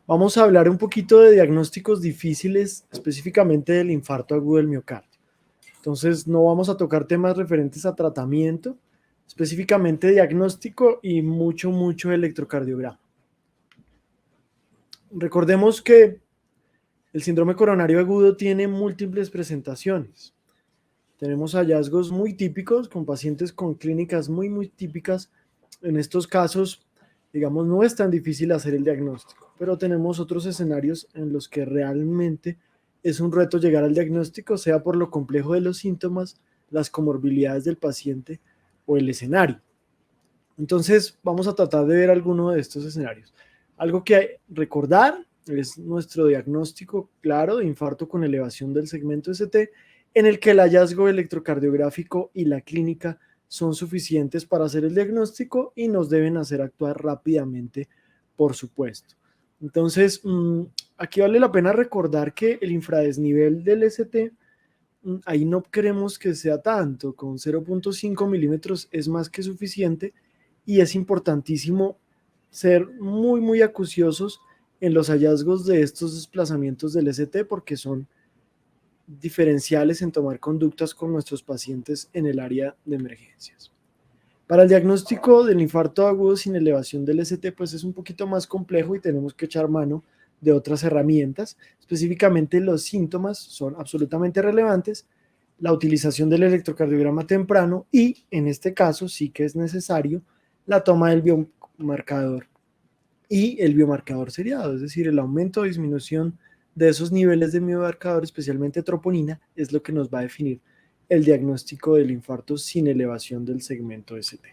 Vamos a hablar un poquito de diagnósticos difíciles, específicamente del infarto agudo del miocardio. Entonces, no vamos a tocar temas referentes a tratamiento, específicamente diagnóstico y mucho electrocardiograma. Recordemos que el síndrome coronario agudo tiene múltiples presentaciones. Tenemos hallazgos muy típicos con pacientes con clínicas muy típicas. En estos casos, digamos, no es tan difícil hacer el diagnóstico, pero tenemos otros escenarios en los que realmente es un reto llegar al diagnóstico, sea por lo complejo de los síntomas, las comorbilidades del paciente o el escenario. Entonces, vamos a tratar de ver alguno de estos escenarios. Algo que recordar es nuestro diagnóstico claro de infarto con elevación del segmento ST, en el que el hallazgo electrocardiográfico y la clínica son suficientes para hacer el diagnóstico y nos deben hacer actuar rápidamente, por supuesto. Entonces, aquí vale la pena recordar que el infradesnivel del ST, ahí no queremos que sea tanto, con 0.5 milímetros es más que suficiente y es importantísimo ser muy acuciosos en los hallazgos de estos desplazamientos del ST porque son diferenciales en tomar conductas con nuestros pacientes en el área de emergencias. Para el diagnóstico del infarto agudo sin elevación del ST, pues es un poquito más complejo y tenemos que echar mano de otras herramientas. Específicamente los síntomas son absolutamente relevantes, la utilización del electrocardiograma temprano y en este caso sí que es necesario la toma del biomarcador y el biomarcador seriado, es decir, el aumento o disminución de esos niveles de biomarcador, especialmente troponina, es lo que nos va a definir el diagnóstico del infarto sin elevación del segmento ST.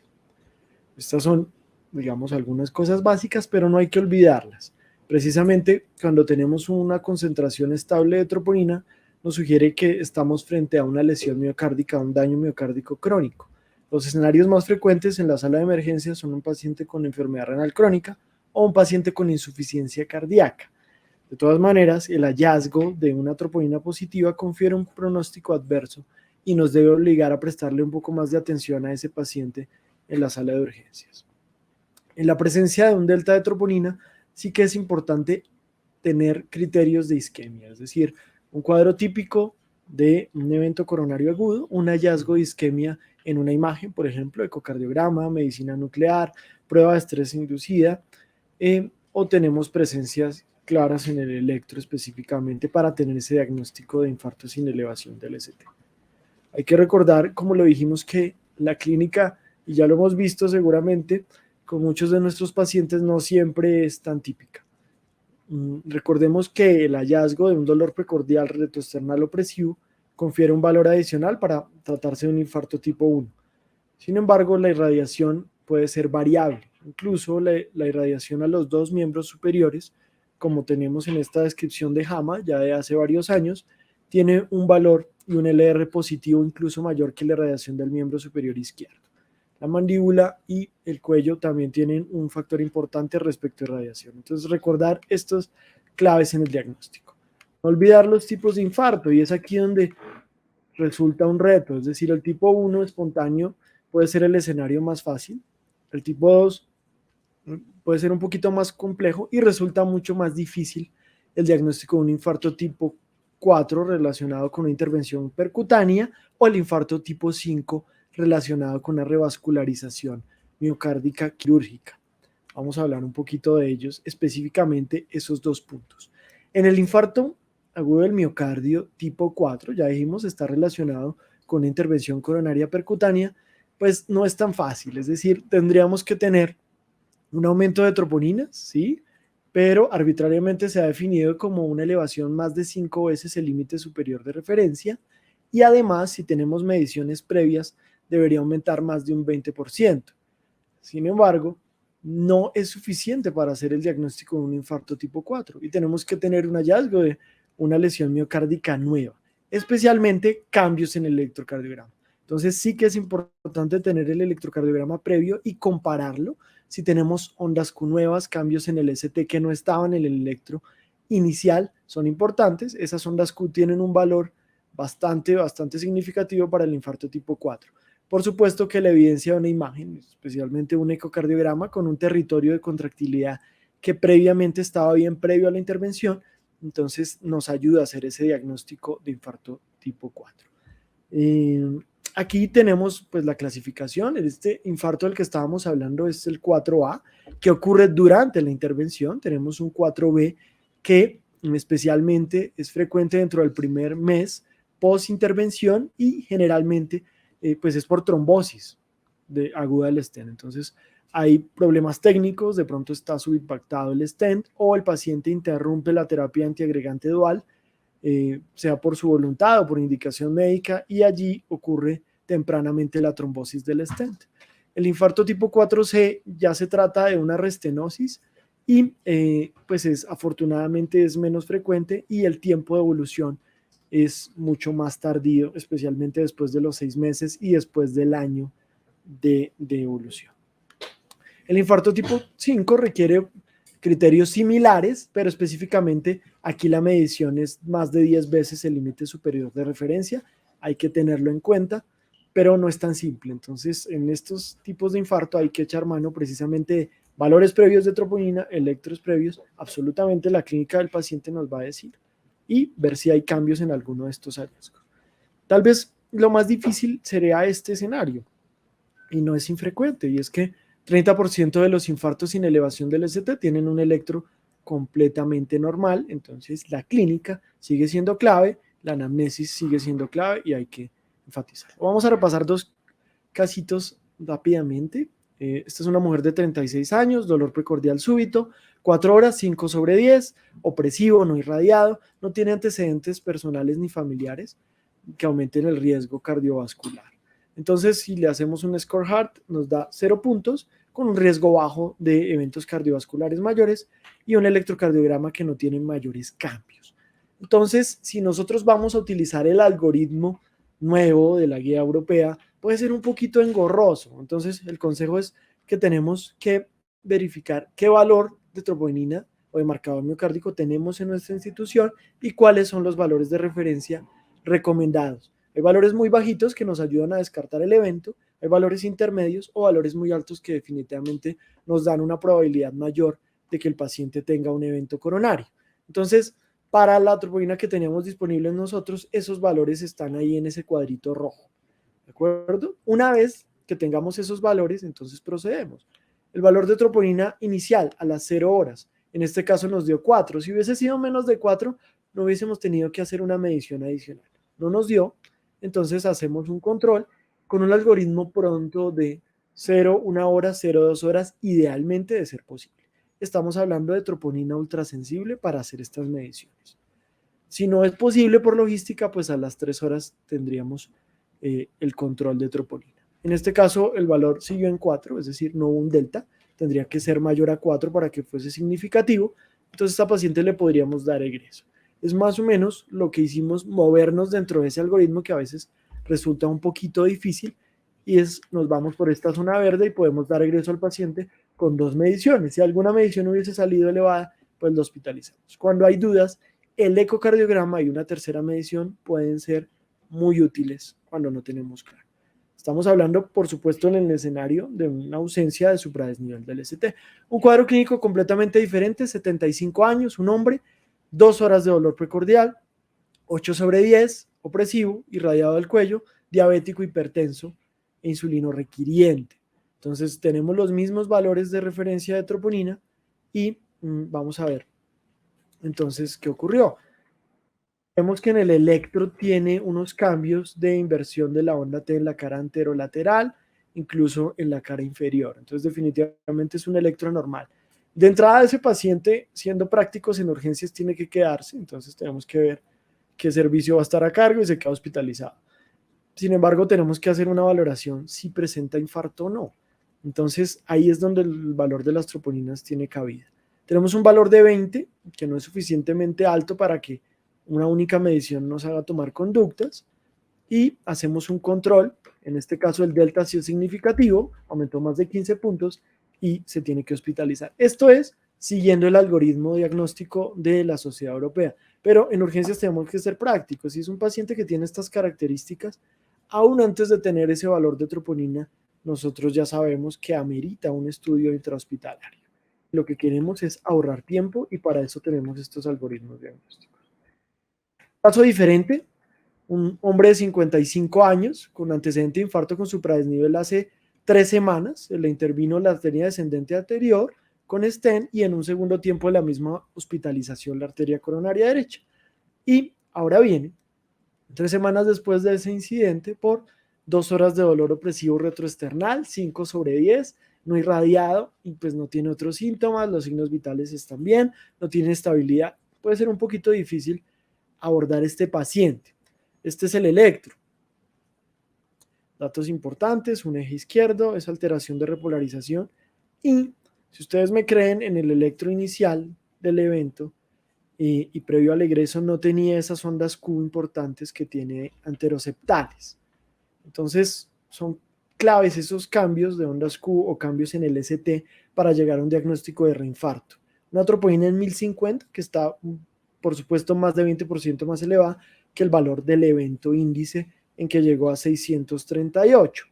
Estas son, digamos, algunas cosas básicas, pero no hay que olvidarlas. Precisamente cuando tenemos una concentración estable de troponina, nos sugiere que estamos frente a una lesión miocárdica, un daño miocárdico crónico. Los escenarios más frecuentes en la sala de emergencia son un paciente con enfermedad renal crónica o un paciente con insuficiencia cardíaca. De todas maneras, el hallazgo de una troponina positiva confiere un pronóstico adverso y nos debe obligar a prestarle un poco más de atención a ese paciente en la sala de urgencias. En la presencia de un delta de troponina, sí que es importante tener criterios de isquemia, es decir, un cuadro típico de un evento coronario agudo, un hallazgo de isquemia en una imagen, por ejemplo, ecocardiograma, medicina nuclear, prueba de estrés inducida, o tenemos presencias claras en el electro específicamente para tener ese diagnóstico de infarto sin elevación del ST. Hay que recordar, como lo dijimos, que la clínica, y ya lo hemos visto seguramente, con muchos de nuestros pacientes no siempre es tan típica. Recordemos que el hallazgo de un dolor precordial retroesternal opresivo confiere un valor adicional para tratarse de un infarto tipo 1. Sin embargo, la irradiación puede ser variable, incluso la irradiación a los dos miembros superiores, como tenemos en esta descripción de JAMA ya de hace varios años, tiene un valor y un LR positivo incluso mayor que la irradiación del miembro superior izquierdo. La mandíbula y el cuello también tienen un factor importante respecto a irradiación. Entonces, recordar estos claves en el diagnóstico. No olvidar los tipos de infarto, y es aquí donde resulta un reto, es decir, el tipo 1 espontáneo puede ser el escenario más fácil, el tipo 2 puede ser un poquito más complejo y resulta mucho más difícil el diagnóstico de un infarto tipo 4 relacionado con una intervención percutánea o el infarto tipo 5 relacionado con una revascularización miocárdica quirúrgica. Vamos a hablar un poquito de ellos, específicamente esos dos puntos. En el infarto agudo del miocardio tipo 4, ya dijimos, está relacionado con una intervención coronaria percutánea, pues no es tan fácil, es decir, tendríamos que tener un aumento de troponinas, ¿sí? Pero arbitrariamente se ha definido como una elevación más de 5 veces el límite superior de referencia y además, si tenemos mediciones previas, debería aumentar más de un 20%. Sin embargo, no es suficiente para hacer el diagnóstico de un infarto tipo 4 y tenemos que tener un hallazgo de una lesión miocárdica nueva, especialmente cambios en el electrocardiograma. Entonces sí que es importante tener el electrocardiograma previo y compararlo. Si tenemos ondas Q nuevas, cambios en el ST que no estaban en el electro inicial, son importantes. Esas ondas Q tienen un valor bastante significativo para el infarto tipo 4. Por supuesto que la evidencia de una imagen, especialmente un ecocardiograma con un territorio de contractilidad que previamente estaba bien previo a la intervención, entonces nos ayuda a hacer ese diagnóstico de infarto tipo 4. Aquí tenemos pues la clasificación. Este infarto del que estábamos hablando es el 4A, que ocurre durante la intervención. Tenemos un 4B que especialmente es frecuente dentro del primer mes post intervención y generalmente pues es por trombosis aguda del stent. Entonces hay problemas técnicos, de pronto está subimpactado el stent o el paciente interrumpe la terapia antiagregante dual, sea por su voluntad o por indicación médica, y allí ocurre tempranamente la trombosis del stent. El infarto tipo 4C ya se trata de una restenosis y pues afortunadamente es menos frecuente y el tiempo de evolución es mucho más tardío, especialmente después de los 6 meses y después del año de evolución. El infarto tipo 5 requiere criterios similares, pero específicamente aquí la medición es más de 10 veces el límite superior de referencia. Hay que tenerlo en cuenta, pero no es tan simple. Entonces, en estos tipos de infarto hay que echar mano precisamente de valores previos de troponina, electros previos, absolutamente la clínica del paciente nos va a decir, y ver si hay cambios en alguno de estos hallazgos. Tal vez lo más difícil sería este escenario, y no es infrecuente, y es que 30% de los infartos sin elevación del ST tienen un electro completamente normal. Entonces la clínica sigue siendo clave, la anamnesis sigue siendo clave y hay que enfatizar. Vamos a repasar dos casitos rápidamente. Esta es una mujer de 36 años, dolor precordial súbito, 4 horas, 5/10, opresivo, no irradiado, no tiene antecedentes personales ni familiares que aumenten el riesgo cardiovascular. Entonces, si le hacemos un score heart, nos da 0 puntos, con un riesgo bajo de eventos cardiovasculares mayores y un electrocardiograma que no tiene mayores cambios. Entonces, si nosotros vamos a utilizar el algoritmo nuevo de la guía europea, puede ser un poquito engorroso. Entonces, el consejo es que tenemos que verificar qué valor de troponina o de marcador miocárdico tenemos en nuestra institución y cuáles son los valores de referencia recomendados. Hay valores muy bajitos que nos ayudan a descartar el evento, hay valores intermedios o valores muy altos que definitivamente nos dan una probabilidad mayor de que el paciente tenga un evento coronario. Entonces, para la troponina que teníamos disponible en nosotros, esos valores están ahí en ese cuadrito rojo. ¿De acuerdo? Una vez que tengamos esos valores, entonces procedemos. El valor de troponina inicial a las 0 horas, en este caso nos dio 4. Si hubiese sido menos de 4, no hubiésemos tenido que hacer una medición adicional. No nos dio, entonces hacemos un control con un algoritmo pronto de 0, 1 hora, 0, 2 horas, idealmente de ser posible. Estamos hablando de troponina ultrasensible para hacer estas mediciones. Si no es posible por logística, pues a las 3 horas tendríamos el control de troponina. En este caso, el valor siguió en 4, es decir, no hubo un delta, tendría que ser mayor a 4 para que fuese significativo, entonces a esta paciente le podríamos dar egreso. Es más o menos lo que hicimos, movernos dentro de ese algoritmo que a veces resulta un poquito difícil, y nos vamos por esta zona verde y podemos dar egreso al paciente con 2 mediciones. Si alguna medición hubiese salido elevada, pues lo hospitalizamos. Cuando hay dudas, el ecocardiograma y una tercera medición pueden ser muy útiles cuando no tenemos claro. Estamos hablando, por supuesto, en el escenario de una ausencia de supradesnivel del ST. Un cuadro clínico completamente diferente, 75 años, un hombre, 2 horas de dolor precordial, 8/10, opresivo, irradiado del cuello, diabético, hipertenso e insulino requiriente. Entonces tenemos los mismos valores de referencia de troponina y vamos a ver entonces qué ocurrió. Vemos que en el electro tiene unos cambios de inversión de la onda T en la cara anterolateral, incluso en la cara inferior. Entonces definitivamente es un electro normal. De entrada, ese paciente, siendo prácticos en urgencias, tiene que quedarse, entonces tenemos que ver qué servicio va a estar a cargo y se queda hospitalizado. Sin embargo, tenemos que hacer una valoración si presenta infarto o no. Entonces, ahí es donde el valor de las troponinas tiene cabida. Tenemos un valor de 20, que no es suficientemente alto para que una única medición nos haga tomar conductas, y hacemos un control. En este caso, el delta sí es significativo, aumentó más de 15 puntos y se tiene que hospitalizar. Esto es siguiendo el algoritmo diagnóstico de la Sociedad Europea. Pero en urgencias tenemos que ser prácticos. Si es un paciente que tiene estas características, aún antes de tener ese valor de troponina, nosotros ya sabemos que amerita un estudio intrahospitalario. Lo que queremos es ahorrar tiempo y para eso tenemos estos algoritmos diagnósticos. Caso diferente, un hombre de 55 años con antecedente de infarto con supradesnivel hace 3 semanas, se le intervino la arteria descendente anterior con stent y en un segundo tiempo de la misma hospitalización la arteria coronaria derecha. Y ahora viene, 3 semanas después de ese incidente, por 2 horas de dolor opresivo retroesternal, 5/10, no irradiado y pues no tiene otros síntomas, los signos vitales están bien, no tiene estabilidad. Puede ser un poquito difícil abordar este paciente. Este es el electro. Datos importantes, un eje izquierdo, es alteración de repolarización. Y si ustedes me creen, en el electro inicial del evento y previo al egreso no tenía esas ondas Q importantes que tiene anteroceptales. Entonces son claves esos cambios de ondas Q o cambios en el ST para llegar a un diagnóstico de reinfarto. Una troponina en 1050 que está, por supuesto, más de 20% más elevada que el valor del evento índice en que llegó a 638.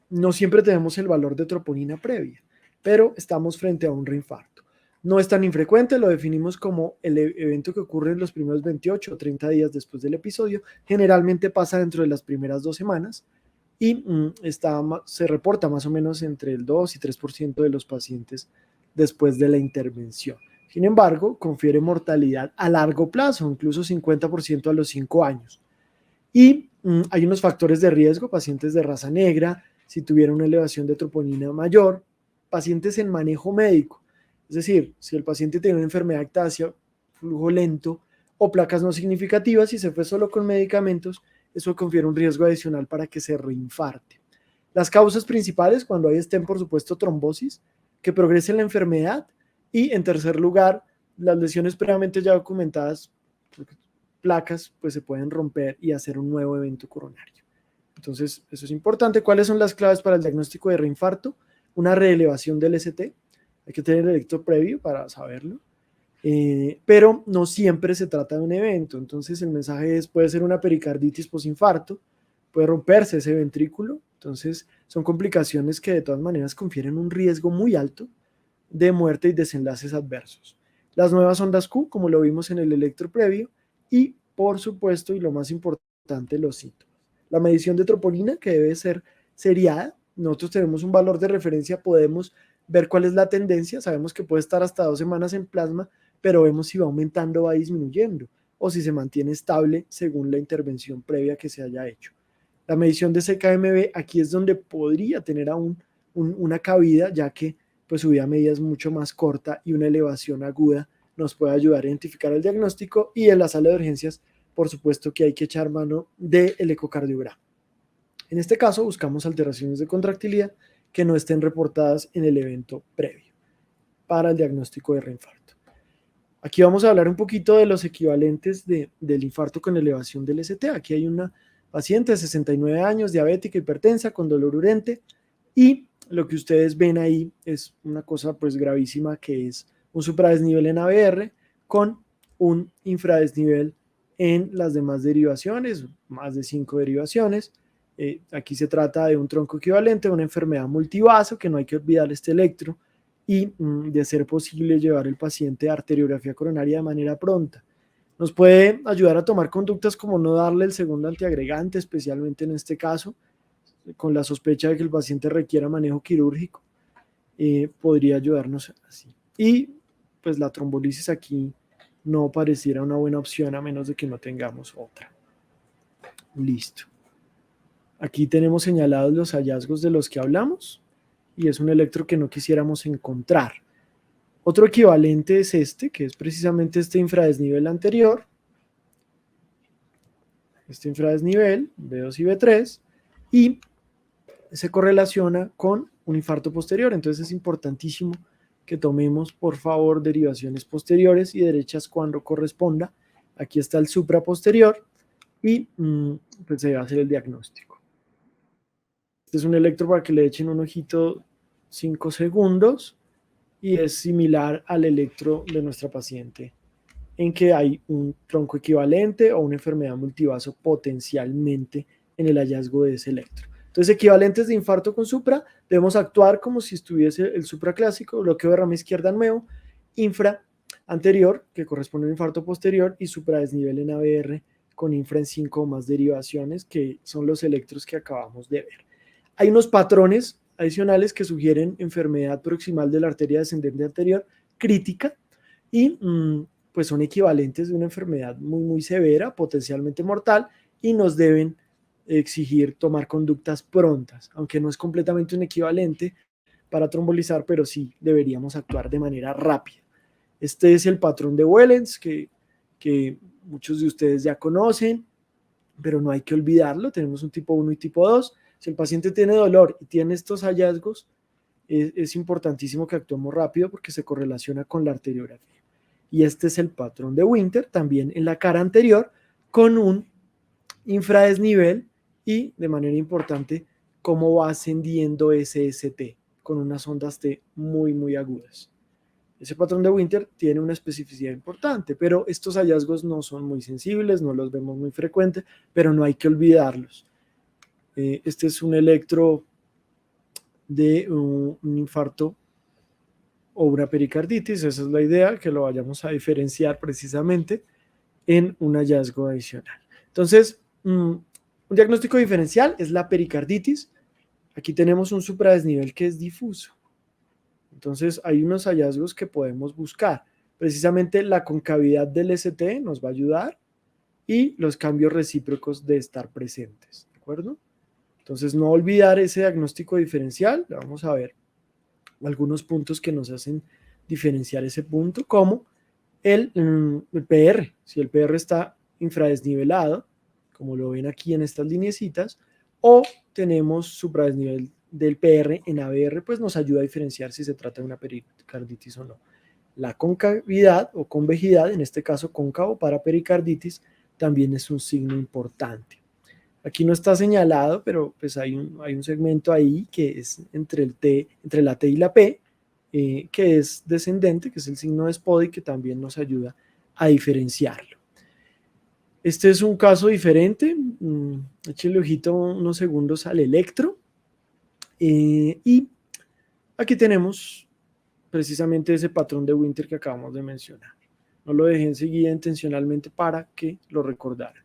No siempre tenemos el valor de troponina previa, pero estamos frente a un reinfarto. No es tan infrecuente, lo definimos como el evento que ocurre en los primeros 28 o 30 días después del episodio. Generalmente pasa dentro de las primeras 2 semanas y se reporta más o menos entre el 2 y 3% de los pacientes después de la intervención. Sin embargo, confiere mortalidad a largo plazo, incluso 50% a los 5 años. Y hay unos factores de riesgo, pacientes de raza negra, si tuvieran una elevación de troponina mayor, pacientes en manejo médico, es decir, si el paciente tiene una enfermedad ectasia, flujo lento o placas no significativas y se fue solo con medicamentos, eso confiere un riesgo adicional para que se reinfarte. Las causas principales, cuando hay stent, por supuesto, trombosis, que progrese la enfermedad, y en tercer lugar, las lesiones previamente ya documentadas, placas, pues se pueden romper y hacer un nuevo evento coronario. Entonces, eso es importante. ¿Cuáles son las claves para el diagnóstico de reinfarto? Una reelevación del ST, hay que tener el electro previo para saberlo, pero no siempre se trata de un evento. Entonces, el mensaje es, puede ser una pericarditis posinfarto, puede romperse ese ventrículo. Entonces, son complicaciones que de todas maneras confieren un riesgo muy alto de muerte y desenlaces adversos. Las nuevas ondas Q, como lo vimos en el electro previo, y por supuesto, y lo más importante, los síntomas. La medición de troponina, que debe ser seriada. Nosotros tenemos un valor de referencia, podemos ver cuál es la tendencia, sabemos que puede estar hasta 2 semanas en plasma, pero vemos si va aumentando o va disminuyendo, o si se mantiene estable según la intervención previa que se haya hecho. La medición de CKMB, aquí es donde podría tener aún una cabida, ya que pues su vida media es mucho más corta y una elevación aguda nos puede ayudar a identificar el diagnóstico. Y en la sala de urgencias, por supuesto que hay que echar mano del ecocardiograma. En este caso buscamos alteraciones de contractilidad que no estén reportadas en el evento previo para el diagnóstico de reinfarto. Aquí vamos a hablar un poquito de los equivalentes del infarto con elevación del ST. Aquí hay una paciente de 69 años, diabética, hipertensa, con dolor urente, y lo que ustedes ven ahí es una cosa pues gravísima, que es un supradesnivel en ABR con un infradesnivel en las demás derivaciones, más de 5 derivaciones. Aquí se trata de un tronco equivalente, una enfermedad multivaso, que no hay que olvidar este electro, y de ser posible llevar el paciente a arteriografía coronaria de manera pronta. Nos puede ayudar a tomar conductas como no darle el segundo antiagregante, especialmente en este caso, con la sospecha de que el paciente requiera manejo quirúrgico. Podría ayudarnos así. Y pues la trombolisis aquí no pareciera una buena opción a menos de que no tengamos otra. Listo. Aquí tenemos señalados los hallazgos de los que hablamos y es un electro que no quisiéramos encontrar. Otro equivalente es este, que es precisamente este infradesnivel anterior. Este infradesnivel, B2 y B3, y se correlaciona con un infarto posterior. Entonces es importantísimo que tomemos, por favor, derivaciones posteriores y derechas cuando corresponda. Aquí está el supraposterior y pues se va a hacer el diagnóstico. Este es un electro para que le echen un ojito 5 segundos y es similar al electro de nuestra paciente, en que hay un tronco equivalente o una enfermedad multivaso potencialmente en el hallazgo de ese electro. Entonces Entonces, equivalentes de infarto con supra, debemos actuar como si estuviese el supraclásico, bloqueo de rama izquierda nuevo, infra anterior, que corresponde a un infarto posterior, y supradesnivel en ABR con infra en 5 o más derivaciones, que son los electros que acabamos de ver. Hay unos patrones adicionales que sugieren enfermedad proximal de la arteria descendente anterior crítica y pues son equivalentes de una enfermedad muy, muy severa, potencialmente mortal, y nos deben exigir tomar conductas prontas, aunque no es completamente un equivalente para trombolizar, pero sí deberíamos actuar de manera rápida. Este es el patrón de Wellens que muchos de ustedes ya conocen, pero no hay que olvidarlo. Tenemos un tipo 1 y tipo 2. Si el paciente tiene dolor y tiene estos hallazgos, es importantísimo que actuemos rápido porque se correlaciona con la arteriografía. Y este es el patrón de Winter, también en la cara anterior, con un infradesnivel y, de manera importante, cómo va ascendiendo ese ST con unas ondas T muy, muy agudas. Ese patrón de Winter tiene una especificidad importante, pero estos hallazgos no son muy sensibles, no los vemos muy frecuentes, pero no hay que olvidarlos. Este es un electro de un infarto o una pericarditis, esa es la idea, que lo vayamos a diferenciar precisamente en un hallazgo adicional. Entonces, un diagnóstico diferencial es la pericarditis. Aquí tenemos un supradesnivel que es difuso. Entonces, hay unos hallazgos que podemos buscar. Precisamente la concavidad del ST nos va a ayudar y los cambios recíprocos de estar presentes. ¿De acuerdo? Entonces, no olvidar ese diagnóstico diferencial. Vamos a ver algunos puntos que nos hacen diferenciar ese punto, como el PR. Si el PR está infradesnivelado, como lo ven aquí en estas lineecitas, o tenemos supradesnivel del PR en ABR, pues nos ayuda a diferenciar si se trata de una pericarditis o no. La concavidad o convejidad, en este caso cóncavo para pericarditis, también es un signo importante. Aquí no está señalado, pero pues hay un segmento ahí que es entre la T y la P, que es descendente, que es el signo de Spody, que también nos ayuda a diferenciarlo. Este es un caso diferente. Échenle ojito unos segundos al electro. Y aquí tenemos precisamente ese patrón de Winter que acabamos de mencionar. No lo dejé enseguida intencionalmente para que lo recordaran.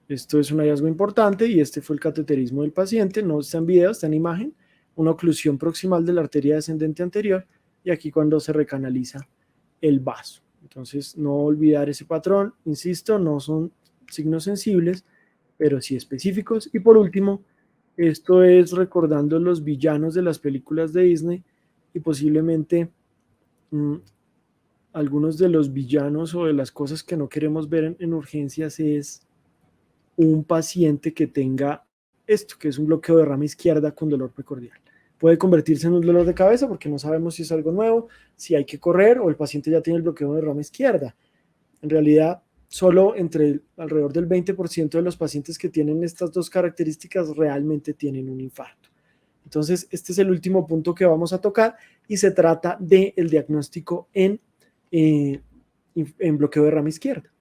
Esto es un hallazgo importante y este fue el cateterismo del paciente. No está en video, está en imagen. Una oclusión proximal de la arteria descendente anterior y aquí cuando se recanaliza el vaso. Entonces, no olvidar ese patrón. Insisto, no son signos sensibles, pero sí específicos. Y por último, esto es recordando los villanos de las películas de Disney y posiblemente algunos de los villanos o de las cosas que no queremos ver en urgencias es un paciente que tenga esto, que es un bloqueo de rama izquierda con dolor precordial. Puede convertirse en un dolor de cabeza porque no sabemos si es algo nuevo, si hay que correr o el paciente ya tiene el bloqueo de rama izquierda. En realidad, solo alrededor del 20% de los pacientes que tienen estas dos características realmente tienen un infarto. Entonces, este es el último punto que vamos a tocar y se trata del diagnóstico en bloqueo de rama izquierda.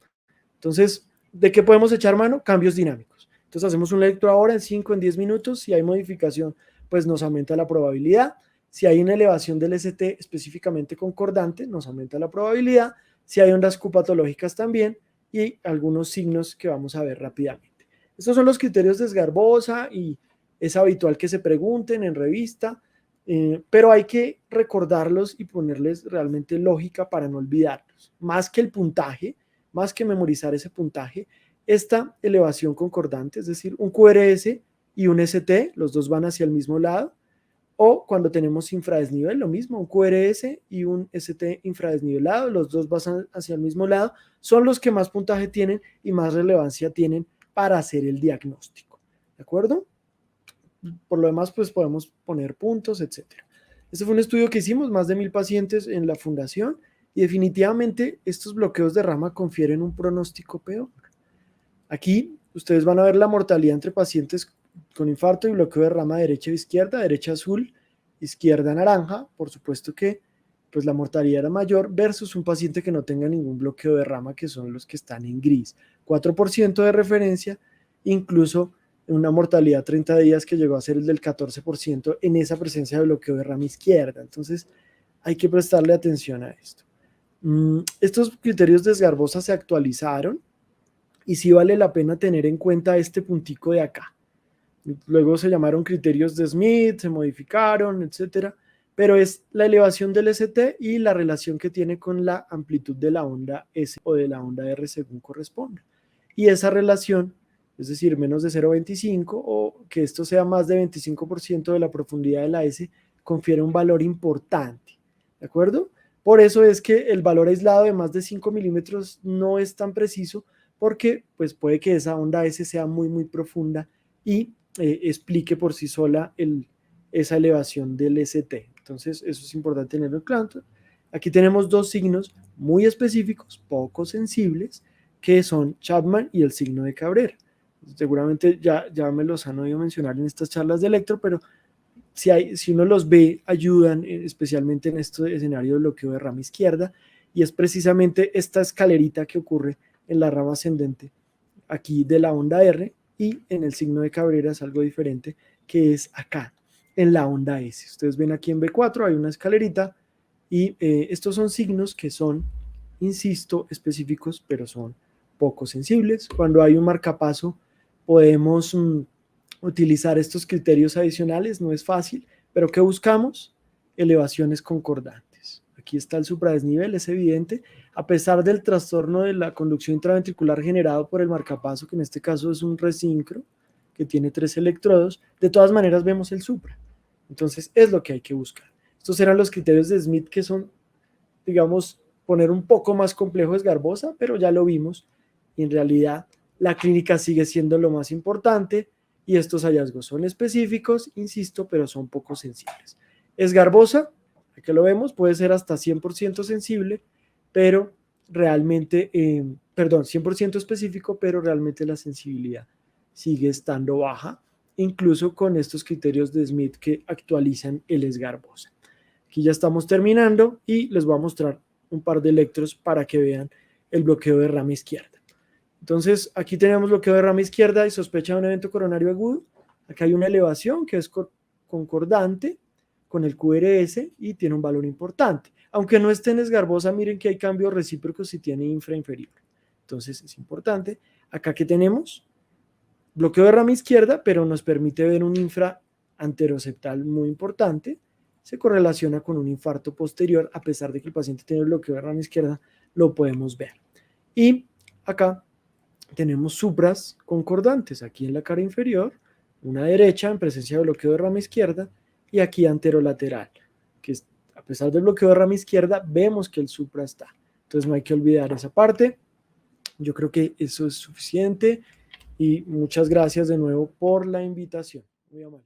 Entonces, ¿de qué podemos echar mano? Cambios dinámicos. Entonces, hacemos un electro ahora en 5, en 10 minutos. Si hay modificación, pues nos aumenta la probabilidad. Si hay una elevación del ST específicamente concordante, nos aumenta la probabilidad. Si hay ondas Q patológicas también y algunos signos que vamos a ver rápidamente. Estos son los criterios de Sgarbosa y es habitual que se pregunten en revista, pero hay que recordarlos y ponerles realmente lógica para no olvidarlos. Más que el puntaje, más que memorizar ese puntaje, esta elevación concordante, es decir, un QRS y un ST, los dos van hacia el mismo lado, o cuando tenemos infradesnivel, lo mismo, un QRS y un ST infradesnivelado, los dos van hacia el mismo lado, son los que más puntaje tienen y más relevancia tienen para hacer el diagnóstico. ¿De acuerdo? Por lo demás, pues podemos poner puntos, etcétera. Este fue un estudio que hicimos, más de 1000 pacientes en la fundación, y definitivamente estos bloqueos de rama confieren un pronóstico peor. Aquí ustedes van a ver la mortalidad entre pacientes con infarto y bloqueo de rama derecha e izquierda, derecha azul, izquierda naranja. Por supuesto que pues la mortalidad era mayor versus un paciente que no tenga ningún bloqueo de rama, que son los que están en gris. 4% de referencia, incluso una mortalidad 30 días que llegó a ser el del 14% en esa presencia de bloqueo de rama izquierda. Entonces, hay que prestarle atención a esto. Estos criterios de Esgarbosa se actualizaron y sí vale la pena tener en cuenta este puntico de acá. Luego se llamaron criterios de Smith, se modificaron, etcétera, pero es la elevación del ST y la relación que tiene con la amplitud de la onda S o de la onda R según corresponda. Y esa relación, es decir, menos de 0,25 o que esto sea más de 25% de la profundidad de la S, confiere un valor importante, ¿de acuerdo? Por eso es que el valor aislado de más de 5 milímetros no es tan preciso, porque pues puede que esa onda S sea muy, muy profunda y explique por sí sola esa elevación del ST. Entonces, eso es importante tenerlo en claro. Aquí tenemos dos signos muy específicos, poco sensibles, que son Chapman y el signo de Cabrera. Seguramente ya me los han oído mencionar en estas charlas de electro, pero si uno los ve, ayudan especialmente en este escenario de bloqueo de rama izquierda, y es precisamente esta escalerita que ocurre en la rama ascendente aquí de la onda R, y en el signo de Cabrera es algo diferente, que es acá, en la onda S. Ustedes ven aquí en B4 hay una escalerita, y estos son signos que son, insisto, específicos, pero son poco sensibles. Cuando hay un marcapaso, podemos utilizar estos criterios adicionales, no es fácil, pero ¿qué buscamos? Elevaciones concordantes. Aquí está el supradesnivel, es evidente, a pesar del trastorno de la conducción intraventricular generado por el marcapaso, que en este caso es un resincro, que tiene 3 electrodos, de todas maneras vemos el supra. Entonces es lo que hay que buscar. Estos eran los criterios de Smith, que son, digamos, poner un poco más complejo Esgarbosa, pero ya lo vimos, y en realidad la clínica sigue siendo lo más importante, y estos hallazgos son específicos, insisto, pero son poco sensibles. Esgarbosa, aquí lo vemos, puede ser hasta 100% sensible, pero realmente, 100% específico, pero realmente la sensibilidad sigue estando baja, incluso con estos criterios de Smith que actualizan el Esgarbosa. Aquí ya estamos terminando y les voy a mostrar un par de electros para que vean el bloqueo de rama izquierda. Entonces, aquí tenemos bloqueo de rama izquierda y sospecha de un evento coronario agudo. Acá hay una elevación que es concordante con el QRS y tiene un valor importante. Aunque no esté en Esgarbosa, miren que hay cambios recíprocos si tiene infra inferior. Entonces, es importante. Acá que tenemos bloqueo de rama izquierda, pero nos permite ver un infra anteroseptal muy importante. Se correlaciona con un infarto posterior, a pesar de que el paciente tiene bloqueo de rama izquierda, lo podemos ver. Y acá tenemos supras concordantes, aquí en la cara inferior, una derecha en presencia de bloqueo de rama izquierda, y aquí anterolateral, que a pesar del bloqueo de rama izquierda, vemos que el supra está. Entonces no hay que olvidar esa parte. Yo creo que eso es suficiente, y muchas gracias de nuevo por la invitación. Muy amable.